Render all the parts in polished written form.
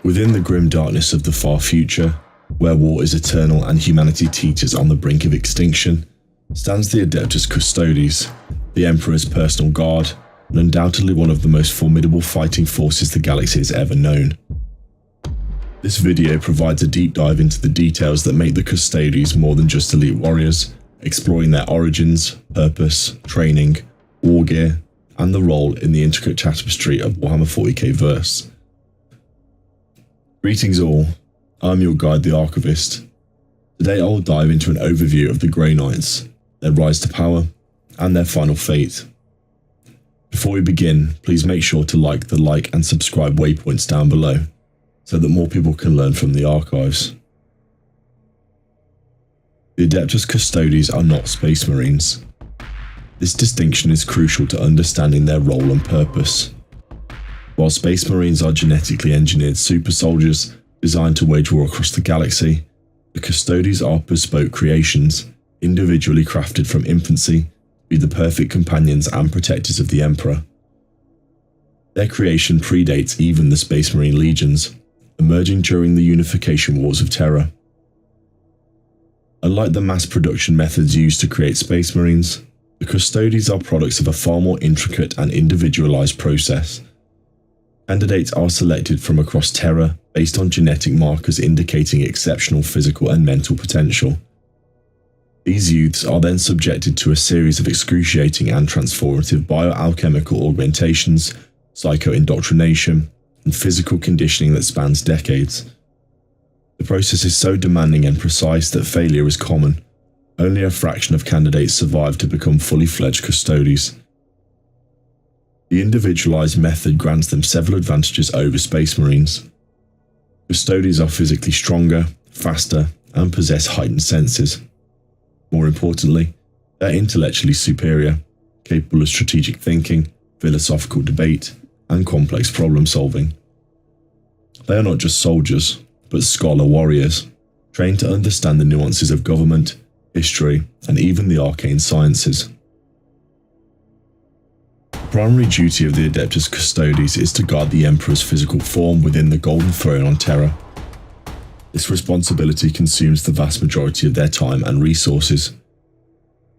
Within the grim darkness of the far future, where war is eternal and humanity teeters on the brink of extinction, stands the Adeptus Custodes, the Emperor's personal guard, and undoubtedly one of the most formidable fighting forces the galaxy has ever known. This video provides a deep dive into the details that make the Custodes more than just elite warriors, exploring their origins, purpose, training, war gear, and the role in the intricate tapestry of Warhammer 40k verse. Greetings all, I'm your guide the Archivist. Today I will dive into an overview of the Grey Knights, their rise to power, and their final fate. Before we begin, please make sure to like the and subscribe waypoints down below, so that more people can learn from the archives. The Adeptus Custodes are not Space Marines. This distinction is crucial to understanding their role and purpose. While Space Marines are genetically engineered super soldiers designed to wage war across the galaxy, the Custodes are bespoke creations, individually crafted from infancy, to be the perfect companions and protectors of the Emperor. Their creation predates even the Space Marine legions, emerging during the Unification Wars of Terror. Unlike the mass production methods used to create Space Marines, the Custodes are products of a far more intricate and individualized process. Candidates are selected from across Terra based on genetic markers indicating exceptional physical and mental potential. These youths are then subjected to a series of excruciating and transformative bioalchemical augmentations, psycho-indoctrination, and physical conditioning that spans decades. The process is so demanding and precise that failure is common. Only a fraction of candidates survive to become fully fledged Custodes. The individualized method grants them several advantages over Space Marines. Custodes are physically stronger, faster, and possess heightened senses. More importantly, they're intellectually superior, capable of strategic thinking, philosophical debate, and complex problem solving. They are not just soldiers, but scholar warriors, trained to understand the nuances of government, history, and even the arcane sciences. The primary duty of the Adeptus Custodes is to guard the Emperor's physical form within the Golden Throne on Terra. This responsibility consumes the vast majority of their time and resources.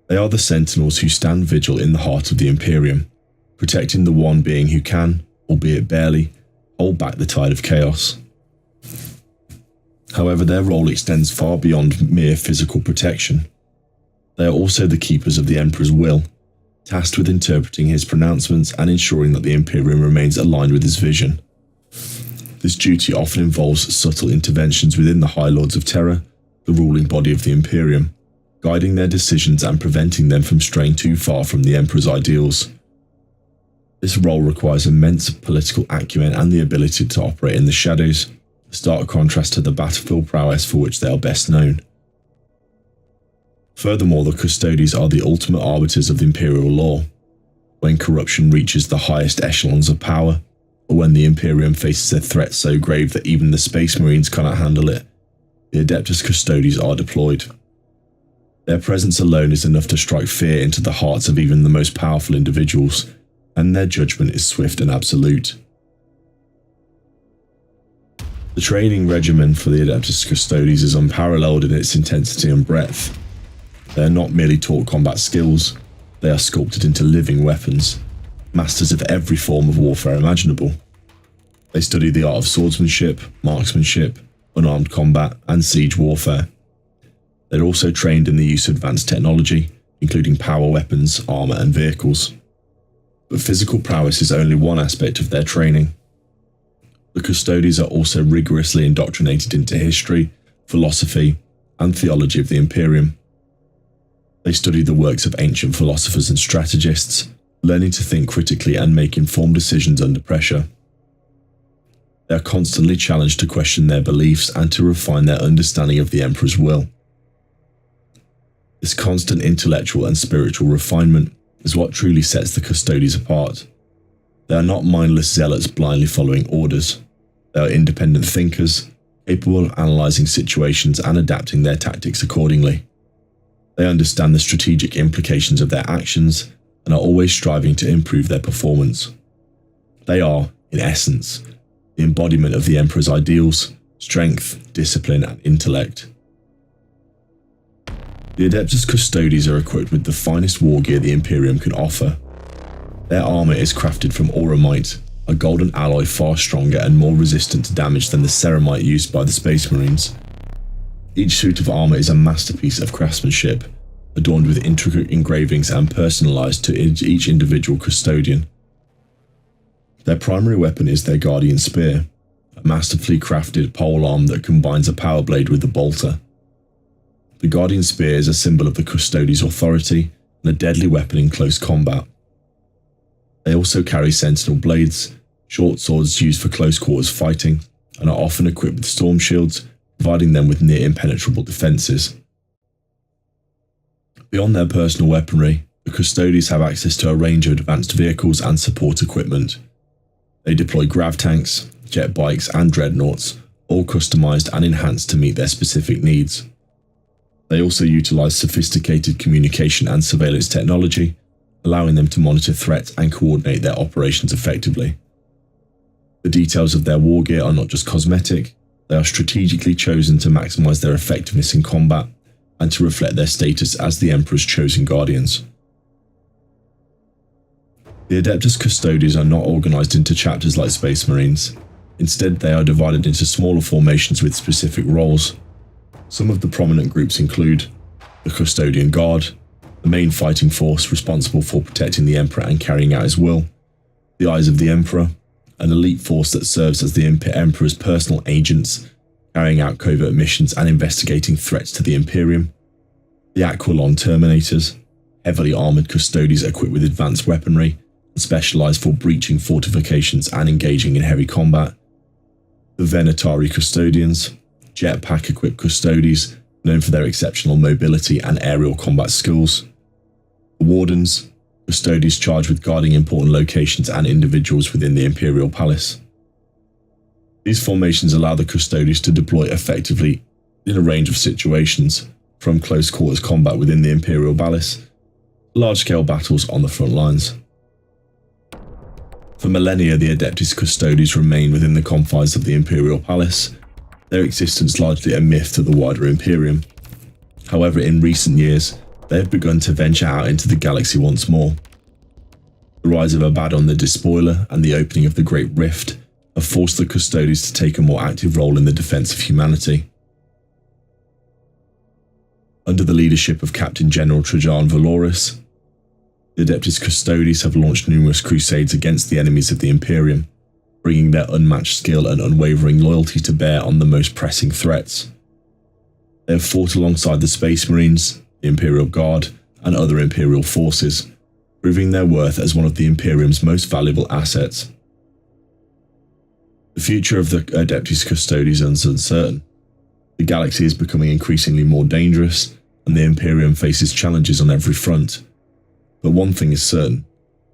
They are the sentinels who stand vigil in the heart of the Imperium, protecting the one being who can, albeit barely, hold back the tide of chaos. However, their role extends far beyond mere physical protection. They are also the keepers of the Emperor's will, tasked with interpreting his pronouncements and ensuring that the Imperium remains aligned with his vision. This duty often involves subtle interventions within the High Lords of Terra, the ruling body of the Imperium, guiding their decisions and preventing them from straying too far from the Emperor's ideals. This role requires immense political acumen and the ability to operate in the shadows, a stark contrast to the battlefield prowess for which they are best known. Furthermore, the Custodes are the ultimate arbiters of the Imperial law. When corruption reaches the highest echelons of power, or when the Imperium faces a threat so grave that even the Space Marines cannot handle it, the Adeptus Custodes are deployed. Their presence alone is enough to strike fear into the hearts of even the most powerful individuals, and their judgment is swift and absolute. The training regimen for the Adeptus Custodes is unparalleled in its intensity and breadth. They are not merely taught combat skills, they are sculpted into living weapons, masters of every form of warfare imaginable. They study the art of swordsmanship, marksmanship, unarmed combat, and siege warfare. They're also trained in the use of advanced technology, including power weapons, armor, and vehicles. But physical prowess is only one aspect of their training. The Custodes are also rigorously indoctrinated into history, philosophy, and theology of the Imperium. They study the works of ancient philosophers and strategists, learning to think critically and make informed decisions under pressure. They are constantly challenged to question their beliefs and to refine their understanding of the Emperor's will. This constant intellectual and spiritual refinement is what truly sets the Custodes apart. They are not mindless zealots blindly following orders. They are independent thinkers, capable of analysing situations and adapting their tactics accordingly. They understand the strategic implications of their actions and are always striving to improve their performance. They are, in essence, the the embodiment of the Emperor's ideals, strength, discipline, and intellect. The Adeptus Custodes are equipped with the finest war gear the Imperium can offer. Their armour is crafted from auramite, a golden alloy far stronger and more resistant to damage than the ceramite used by the Space Marines. Each suit of armour is a masterpiece of craftsmanship, adorned with intricate engravings and personalised to each individual custodian. Their primary weapon is their Guardian Spear, a masterfully crafted polearm that combines a power blade with a bolter. The Guardian Spear is a symbol of the Custodes' authority and a deadly weapon in close combat. They also carry sentinel blades, short swords used for close quarters fighting, and are often equipped with storm shields, providing them with near impenetrable defences. Beyond their personal weaponry, the Custodes have access to a range of advanced vehicles and support equipment. They deploy grav tanks, jet bikes and dreadnoughts, all customised and enhanced to meet their specific needs. They also utilise sophisticated communication and surveillance technology, allowing them to monitor threats and coordinate their operations effectively. The details of their war gear are not just cosmetic, they are strategically chosen to maximise their effectiveness in combat and to reflect their status as the Emperor's chosen guardians. The Adeptus Custodes are not organised into chapters like Space Marines. Instead, they are divided into smaller formations with specific roles. Some of the prominent groups include the Custodian Guard, the main fighting force responsible for protecting the Emperor and carrying out his will, the Eyes of the Emperor, an elite force that serves as the Emperor's personal agents, carrying out covert missions and investigating threats to the Imperium, the Aquilon Terminators, heavily armoured Custodes equipped with advanced weaponry and specialised for breaching fortifications and engaging in heavy combat, the Venatari Custodians, jetpack-equipped Custodes known for their exceptional mobility and aerial combat skills, the Wardens, Custodes charged with guarding important locations and individuals within the Imperial Palace. These formations allow the Custodes to deploy effectively in a range of situations, from close quarters combat within the Imperial Palace to large-scale battles on the front lines. For millennia, the Adeptus Custodes remain within the confines of the Imperial Palace, their existence largely a myth to the wider Imperium. However, in recent years, they have begun to venture out into the galaxy once more. The rise of Abaddon the Despoiler and the opening of the Great Rift have forced the Custodes to take a more active role in the defence of humanity. Under the leadership of Captain General Trajan Valoris, the Adeptus Custodes have launched numerous crusades against the enemies of the Imperium, bringing their unmatched skill and unwavering loyalty to bear on the most pressing threats. They have fought alongside the Space Marines, the Imperial Guard, and other Imperial forces, proving their worth as one of the Imperium's most valuable assets. The future of the Adeptus Custodes is uncertain. The galaxy is becoming increasingly more dangerous, and the Imperium faces challenges on every front. But one thing is certain,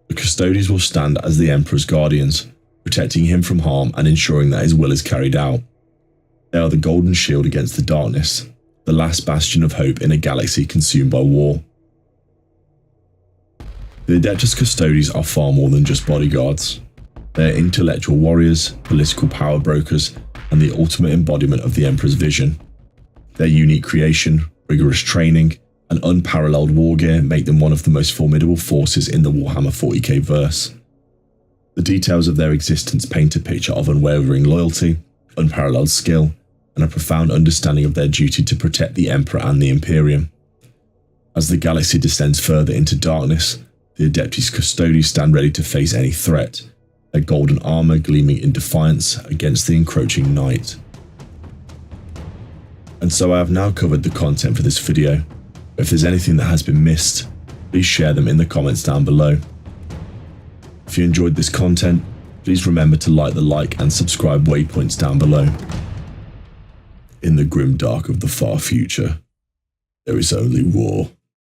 the Custodes will stand as the Emperor's guardians, protecting him from harm and ensuring that his will is carried out. They are the golden shield against the darkness, the last bastion of hope in a galaxy consumed by war. The Adeptus Custodes are far more than just bodyguards. They are intellectual warriors, political power brokers, and the ultimate embodiment of the Emperor's vision. Their unique creation, rigorous training, and unparalleled war gear make them one of the most formidable forces in the Warhammer 40k verse. The details of their existence paint a picture of unwavering loyalty, unparalleled skill, and a profound understanding of their duty to protect the Emperor and the Imperium. As the galaxy descends further into darkness, the Adeptus Custodes stand ready to face any threat, their golden armour gleaming in defiance against the encroaching night. And so I have now covered the content for this video. If there's anything that has been missed, please share them in the comments down below. If you enjoyed this content, please remember to like the like and subscribe waypoints down below. In the grim dark of the far future, there is only war.